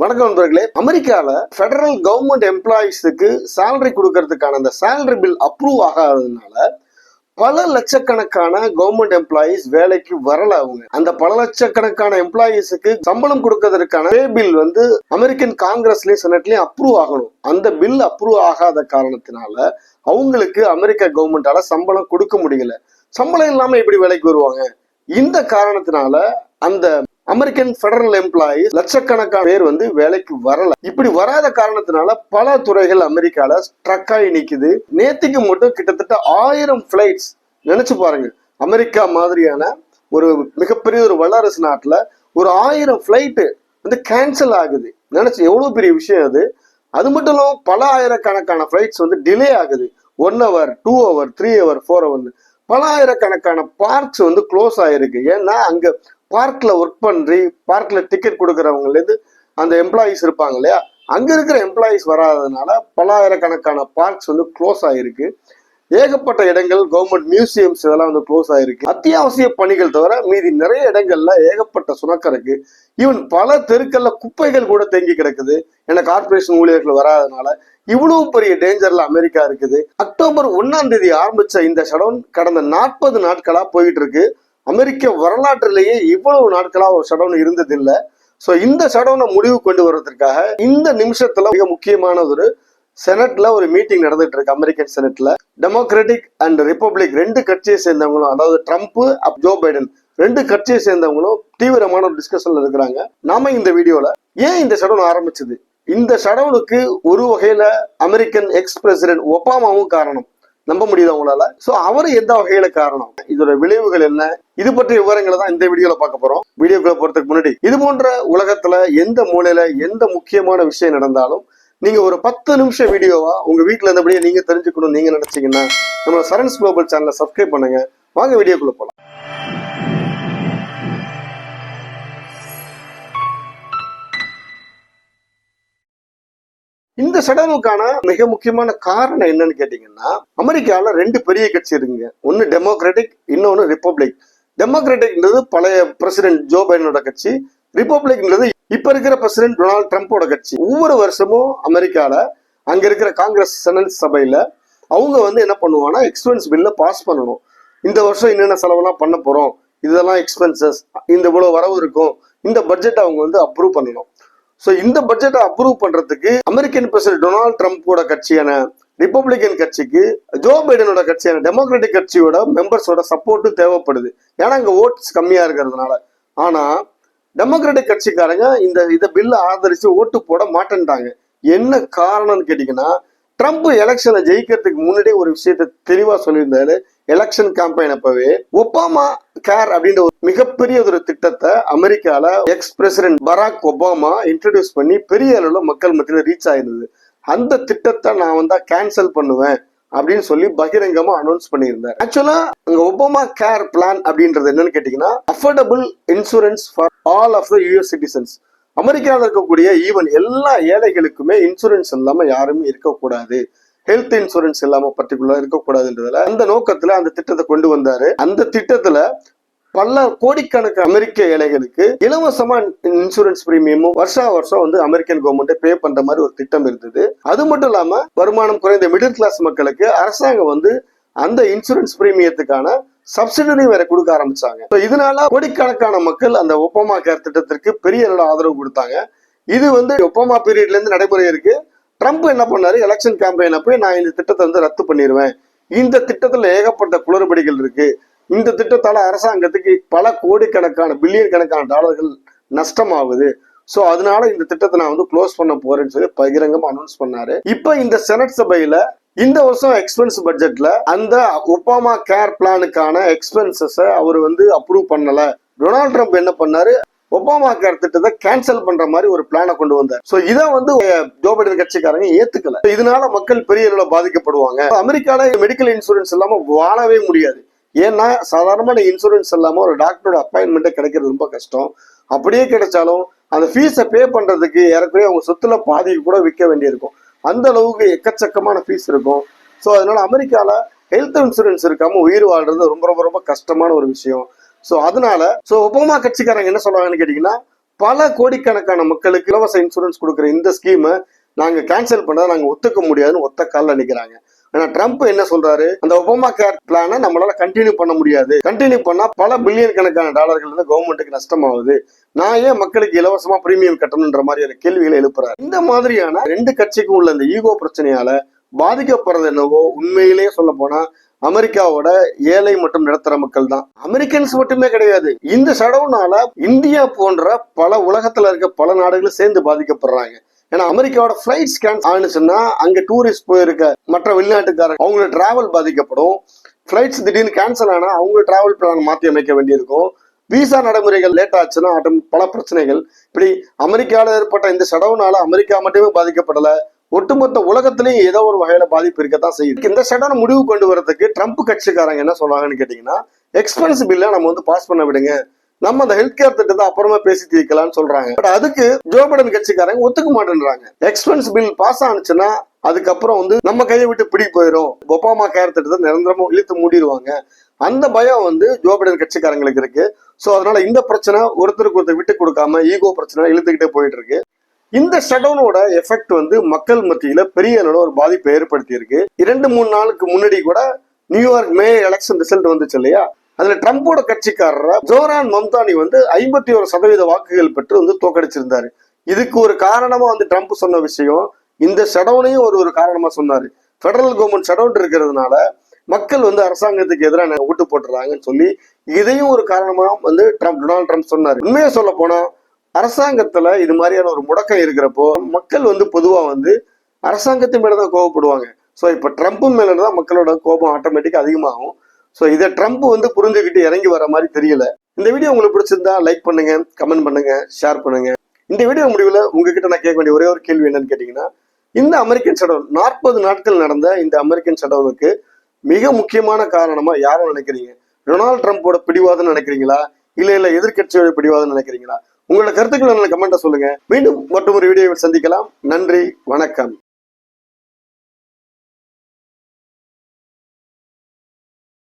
வணக்கம் நண்பர்களே. அமெரிக்கால பெடரல் கவர்மெண்ட் எம்ப்ளாயிஸுக்கு சேலரி கொடுக்கறதுக்கான அந்த சேலரி பில் அப்ரூவ் ஆகாததுனால பல லட்சக்கணக்கான கவர்மெண்ட் எம்ப்ளாயிஸ் வேலைக்கு வரல. அவங்க அந்த பல லட்சக்கணக்கான எம்ப்ளாயிஸுக்கு சம்பளம் கொடுக்கறதுக்கான பே பில் அமெரிக்கன் காங்கிரஸ்லயும் செனட்லயும் அப்ரூவ் ஆகணும். அந்த பில் அப்ரூவ் ஆகாத காரணத்தினால அவங்களுக்கு அமெரிக்க கவர்மெண்டால சம்பளம் கொடுக்க முடியல. சம்பளம் இல்லாம எப்படி வேலைக்கு வருவாங்க? இந்த காரணத்தினால அந்த அமெரிக்கன் பெடரல் எம்ப்ளாயிஸ் லட்சக்கணக்கான பேர் வேலைக்கு வரல. இப்படி வராத காரணத்தினால பல துறைகள் அமெரிக்கால ஸ்ட்ரக் ஆகி நிக்குது. நேத்திக்கு மட்டும் கிட்டத்தட்ட 1000 பிளைட்ஸ், நினைச்சு பாருங்க, அமெரிக்கா மாதிரியான ஒரு மிகப்பெரிய ஒரு வல்லரசு நாட்டுல ஒரு 1000 பிளைட் கேன்சல் ஆகுது. நினைச்சு எவ்வளவு பெரிய விஷயம் அது. அது மட்டும் இல்லாம பல ஆயிரக்கணக்கான பிளைட்ஸ் டிலே ஆகுது. 1 hour 2 hour 3 hour 4 hour. பல ஆயிரக்கணக்கான பார்க்ஸ் க்ளோஸ் ஆயிருக்கு. ஏன்னா அங்க பார்க்ல ஒர்க் பண்ணி பார்க்ல டிக்கெட் கொடுக்கறவங்கல இருந்து அந்த எம்ப்ளாயிஸ் இருப்பாங்க இல்லையா, அங்க இருக்கிற எம்ப்ளாயிஸ் வராததுனால பல ஆயிரக்கணக்கான பார்க்ஸ் க்ளோஸ் ஆயிருக்கு. ஏகப்பட்ட இடங்கள் கவர்மெண்ட் மியூசியம்ஸ் இதெல்லாம் க்ளோஸ் ஆயிருக்கு. அத்தியாவசிய பணிகள் தவிர மீதி நிறைய இடங்கள்ல ஏகப்பட்ட சுணக்கம் இருக்கு. ஈவன் பல தெருக்கள்ல குப்பைகள் கூட தேங்கி கிடக்குது. ஏன்னா கார்பரேஷன் ஊழியர்கள் வராதனால இவ்வளவு பெரிய டேஞ்சர்ல அமெரிக்கா இருக்குது. அக்டோபர் 1ஆம் தேதி ஆரம்பிச்ச இந்த ஷடவுன் கடந்த 40 நாட்களா போயிட்டு இருக்கு. அமெரிக்க வரலாற்றிலேயே இவ்வளவு நாட்களா ஒரு ஷடவுன் இருந்தது இல்லை. சோ இந்த ஷடவுனை முடிவு கொண்டு வர்றதுக்காக இந்த நிமிஷத்துல மிக முக்கியமான ஒரு செனட்ல ஒரு மீட்டிங் நடந்துட்டு இருக்கு. அமெரிக்கன் செனட்ல டெமோக்ராட்டிக் அண்ட் ரிப்பப்ளிக் ரெண்டு கட்சியை சேர்ந்தவங்களும், அதாவது ட்ரம்ப் ஜோ பைடன் ரெண்டு கட்சியை சேர்ந்தவங்களும் தீவிரமான ஒரு டிஸ்கஷன்ல இருக்கிறாங்க. நாம இந்த வீடியோல ஏன் இந்த ஷடவுன் ஆரம்பிச்சது, இந்த ஷடவுனுக்கு ஒரு வகையில அமெரிக்கன் எக்ஸ் பிரசிடென்ட் ஒபாமாவும் காரணம், நம்ப முடியுது அவங்களால. சோ அவர் எந்த வகையில காரணம், இதோட விளைவுகள் என்ன, இது பற்றிய விவரங்களை தான் இந்த வீடியோல பார்க்க போறோம். வீடியோக்குள்ள போறதுக்கு முன்னாடி இது போன்ற உலகத்துல எந்த மூலையில எந்த முக்கியமான விஷயம் நடந்தாலும் நீங்க ஒரு 10 நிமிஷம் வீடியோவா உங்க வீட்டுல இருந்தபடியே நீங்க தெரிஞ்சுக்கணும் நீங்க நினைச்சீங்கன்னா நம்ம சரண்ஸ் குளோபல் சேனலை சப்ஸ்கிரைப் பண்ணுங்க. வாங்க வீடியோக்குள்ள போலாம். இந்த ஷடவுனுக்கான மிக முக்கியமான காரணம் என்னன்னு கேட்டீங்கன்னா, அமெரிக்கால 2 பெரிய கட்சி இருக்குங்க. ஒன்னு டெமோக்ராட்டிக், இன்னொன்னு ரிப்பப்ளிக். டெமோக்ராட்டிக்ன்றது பழைய பிரசிடென்ட் ஜோ பைடனோட கட்சி. ரிப்பப்ளிக்ன்றது இப்ப இருக்கிற பிரசிடென்ட் டொனால்ட் ட்ரம்ப்போட கட்சி. ஒவ்வொரு வருஷமும் அமெரிக்கால அங்க இருக்கிற காங்கிரஸ் செனட் சபையில அவங்க என்ன பண்ணுவாங்கன்னா எக்ஸ்பென்ஸ் பில்ல பாஸ் பண்ணணும். இந்த வருஷம் என்னென்ன செலவெல்லாம் பண்ண போறோம், இதெல்லாம் எக்ஸ்பென்சஸ், இந்த இவ்வளவு வரவு இருக்கும், இந்த பட்ஜெட் அவங்க அப்ரூவ் பண்ணணும். சோ இந்த பட்ஜெட்டை அப்ரூவ் பண்றதுக்கு அமெரிக்கன் பிரசிடென்ட் டொனால்ட் ட்ரம்ப்போட கட்சியான ரிப்பப்ளிகன் கட்சிக்கு ஜோ பைடனோட கட்சியான டெமோக்ராட்டிக் கட்சியோட மெம்பர்ஸோட சப்போர்ட்டும் தேவைப்படுது. ஏன்னா அங்க ஓட்ஸ் கம்மியா இருக்கிறதுனால. ஆனா டெமோக்ராட்டிக் கட்சிக்காரங்க இந்த பில்ல ஆதரிச்சு ஓட்டு போட மாட்டேன்ட்டாங்க. என்ன காரணம்னு கேட்டீங்கன்னா, ட்ரம்ப் எலெக்ஷனை ஜெயிக்கிறதுக்கு முன்னாடி ஒரு விஷயத்த தெளிவா சொல்லியிருந்தாரு. எலெக்ஷன் கேம்பெயின் அப்பவே ஒபாமா கேர் அப்படின்ற ஒரு மிகப்பெரிய ஒரு திட்டத்தை அமெரிக்கால ex president Barack Obama introduce பண்ணி பெரிய அளவுல மக்கள் மத்தியில ரீச் ஆயிருந்தது. அந்த திட்டத்தை நான் கேன்சல் பண்ணுவேன் அப்படின்னு சொல்லி பகிரங்கமா அனௌன்ஸ் பண்ணியிருந்தார். ஆக்சுவலா அங்க ஒபாமா கேர் பிளான் அப்படின்றது என்னன்னு கேட்டீங்கன்னா, affordable insurance for all of the US citizens. அமெரிக்காவில் இருக்கக்கூடிய ஈவன் எல்லா ஏழைகளுக்குமே இன்சூரன்ஸ் இல்லாம யாருமே இருக்கக்கூடாது, ஹெல்த் இன்சூரன்ஸ் இல்லாம பர்டிகுலரா இருக்கக்கூடாதுன்றதுல அந்த நோக்கத்துல அந்த திட்டத்தை கொண்டு வந்தாரு. அந்த திட்டத்துல பல கோடிக்கணக்கு அமெரிக்க ஏழைகளுக்கு இலவசமா இன்சூரன்ஸ் பிரீமியமும் வருஷம் அமெரிக்கன் கவர்மெண்ட் பே பண்ற மாதிரி ஒரு திட்டம் இருந்தது. அது மட்டும் இல்லாம வருமானம் குறைந்த மிடில் கிளாஸ் மக்களுக்கு அரசாங்கம் அந்த இன்சூரன்ஸ் பிரீமியத்துக்கான சப்சிடரி வேற கொடுக்க ஆரம்பிச்சாங்க. இதனால கோடிக்கணக்கான மக்கள் அந்த ஒபாமா கேர் திட்டத்திற்கு பெரிய ஆதரவு கொடுத்தாங்க. இது ஒபாமா பீரியட்ல இருந்து நடைமுறை இருக்கு. ட்ரம்ப் என்ன பண்ணாரு, எலெக்ஷன் கேம்பெயின் அப்போ நான் இந்த திட்டத்தை ரத்து பண்ணிடுவேன், இந்த திட்டத்துல ஏகப்பட்ட குளறுபடிகள் இருக்கு, இந்த திட்டத்தால அரசாங்கத்துக்கு பல கோடிக்கணக்கான பில்லியன் கணக்கான டாலர்கள் நஷ்டமாகுது, சோ அதனால இந்த திட்டத்தை நான் க்ளோஸ் பண்ண போறேன்னு சொல்லி பகிரங்கமா அனௌன்ஸ் பண்ணாரு. இப்ப இந்த செனட் சபையில இந்த வருஷம் எக்ஸ்பென்ஸ் பட்ஜெட்ல அந்த ஒபாமா கேர் பிளானுக்கான எக்ஸ்பென்சஸ் அவர் அப்ரூவ் பண்ணல. டொனால்ட் ட்ரம்ப் என்ன பண்ணாரு, ஒபாமா கேர் திட்டத்தை கேன்சல் பண்ற மாதிரி ஒரு பிளானை கொண்டு வந்தார். சோ இதை ஜோ பைடன் கட்சிக்காரங்க ஏத்துக்கல. இதனால மக்கள் பெரிய அளவுல பாதிக்கப்படுவாங்க. அமெரிக்கால மெடிக்கல் இன்சூரன்ஸ் இல்லாம வாழவே முடியாது. ஏன்னா சாதாரணமான இன்சூரன்ஸ் இல்லாம ஒரு டாக்டரோட அப்பாயின்மெண்ட் கிடைக்கிறது ரொம்ப கஷ்டம். அப்படியே கிடைச்சாலும் அந்த ஃபீஸை பே பண்றதுக்கு ஏறக்குறைய அவங்க சொத்துல பாதிக்கு கூட விற்க வேண்டியிருக்கும். அந்த அளவுக்கு எக்கச்சக்கமான ஃபீஸ் இருக்கும். ஸோ அதனால அமெரிக்கால ஹெல்த் இன்சூரன்ஸ் இருக்காம உயிர் வாழ்றது ரொம்ப ரொம்ப ரொம்ப கஷ்டமான ஒரு விஷயம். ஸோ அதனால ஒபாமா கட்சிக்காரங்க என்ன சொல்றாங்கன்னு கேட்டீங்கன்னா, பல கோடிக்கணக்கான மக்களுக்கு இலவச இன்சூரன்ஸ் கொடுக்குற இந்த ஸ்கீமை நாங்க கேன்சல் பண்ணதை நாங்க ஒத்துக்க முடியாதுன்னு ஒத்த காலில் நிக்கிறாங்க. ஆனா ட்ரம்ப் என்ன சொல்றாரு, அந்த ஒபாமா கேர் பிளானை நம்மளால கண்டினியூ பண்ண முடியாது, கண்டினியூ பண்ணா பல பில்லியன் கணக்கான டாலர்கள் வந்து கவர்மெண்ட்டுக்கு நஷ்டமாகுது, நான் ஏன் மக்களுக்கு இலவசமா பிரீமியம் கட்டணுன்ற மாதிரியான கேள்விகளை எழுப்புறாரு. இந்த மாதிரியான ரெண்டு கட்சிக்கும் உள்ள இந்த ஈகோ பிரச்சனையால பாதிக்கப்படுறது என்னவோ உண்மையிலேயே சொல்ல போனா அமெரிக்காவோட ஏழை மற்றும் நடுத்தர மக்கள் தான். அமெரிக்கன்ஸ் மட்டுமே கிடையாது, இந்த ஷடவுனால இந்தியா போன்ற பல உலகத்துல இருக்க பல நாடுகளும் சேர்ந்து பாதிக்கப்படுறாங்க. ஏன்னா அமெரிக்காவோட பிளைட்ஸ் கேன்சல் ஆனிச்சுன்னா அங்க டூரிஸ்ட் போயிருக்க மற்ற வெளிநாட்டுக்காரங்க அவங்களோட டிராவல் பாதிக்கப்படும். பிளைட்ஸ் திடீர்னு கேன்சல் ஆனா அவங்க டிராவல் பிளான் மாற்றி அமைக்க வேண்டியிருக்கும். விசா நடைமுறைகள் லேட் ஆச்சுன்னா பல பிரச்சனைகள். இப்படி அமெரிக்காவில் ஏற்பட்ட இந்த ஷடவுனால அமெரிக்கா மட்டுமே பாதிக்கப்படல, ஒட்டுமொத்த உலகத்திலையும் ஏதோ ஒரு வகையில பாதிப்பு இருக்கத்தான் செய்யுது. இந்த ஷடவுனை முடிவு கொண்டு வரதுக்கு ட்ரம்ப் கட்சிக்காரங்க என்ன சொல்றாங்கன்னு கேட்டீங்கன்னா, எக்ஸ்பென்ஸ் பில்லை நம்ம வந்து பாஸ் பண்ண விடுங்க, நம்ம அந்த ஹெல்த் கேர் திட்டத்தை அப்புறமா பேசி தீர்க்கலாம்னு சொல்றாங்க. பட் அதுக்கு ஜோ பைடன் கட்சிக்காரங்க ஒத்துக்க மாட்டேன்றாங்க. எக்ஸ்பென்ஸ் பில் பாஸ் ஆனிச்சுன்னா அதுக்கப்புறம் வந்து நம்ம கையை விட்டு பிடி போயிடும், ஒபாமா கேர் திட்டத்தை நிரந்தரமா இழுத்து மூடிடுவாங்க, அந்த பயம் வந்து ஜோ பைடன் கட்சிக்காரங்களுக்கு இருக்கு. ஸோ அதனால இந்த பிரச்சனை ஒருத்தருக்கு ஒருத்தர் விட்டு கொடுக்காம ஈகோ பிரச்சனை இழுத்துக்கிட்டே போயிட்டு இருக்கு. இந்த ஷட்டவுனோட எஃபெக்ட் வந்து மக்கள் மத்தியில பெரிய அளவுல ஒரு பாதிப்பை ஏற்படுத்தி இருக்கு. 2-3 நாளுக்கு முன்னாடி கூட நியூயார்க் மே எலெக்ஷன் ரிசல்ட் வந்துச்சு இல்லையா, அதுல ட்ரம்போட கட்சிக்காரர் ஜோரான் மம்தானி வந்து 51% வாக்குகள் பெற்று வந்து தோக்கடிச்சிருந்தாரு. இதுக்கு ஒரு காரணமா வந்து ட்ரம்ப் சொன்ன விஷயம், இந்த ஷடவுனையும் ஒரு காரணமா சொன்னாரு. பெடரல் கவர்மெண்ட் ஷடவுன் இருக்கிறதுனால மக்கள் வந்து அரசாங்கத்துக்கு எதிராக ஓட்டு போட்டுறாங்கன்னு சொல்லி இதையும் ஒரு காரணமா வந்து டொனால்ட் ட்ரம்ப் சொன்னாரு. உண்மையை சொல்ல போனா அரசாங்கத்துல இது மாதிரியான ஒரு முடக்கம் இருக்கிறப்போ மக்கள் வந்து பொதுவா வந்து அரசாங்கத்தின் மேலதான் கோவப்படுவாங்க. ஸோ இப்ப ட்ரம்ப் மேலதான் மக்களோட கோபம் ஆட்டோமேட்டிக்கா அதிகமாகும். ஸோ இதை ட்ரம்ப் வந்து புரிஞ்சுக்கிட்டு இறங்கி வர மாதிரி தெரியல. இந்த வீடியோ உங்களுக்கு பிடிச்சிருந்தா லைக் பண்ணுங்க, கமெண்ட் பண்ணுங்க, ஷேர் பண்ணுங்க. இந்த வீடியோ முடிவில் உங்ககிட்ட நான் கேட்க வேண்டிய ஒரே ஒரு கேள்வி என்னன்னு கேட்டீங்கன்னா, இந்த அமெரிக்கன் ஷட்டவுன் 40 நாட்கள் நடந்த இந்த அமெரிக்கன் ஷட்டவுனுக்கு மிக முக்கியமான காரணமா யாரும் நினைக்கிறீங்க? டொனால்ட் ட்ரம்போட பிடிவாதம் நினைக்கிறீங்களா, இல்ல எதிர்கட்சியோட பிடிவாதம் நினைக்கிறீங்களா? உங்களோட கருத்துக்களை கமெண்ட்டை சொல்லுங்க. மீண்டும் மற்றொரு வீடியோவில் சந்திக்கலாம். நன்றி, வணக்கம்.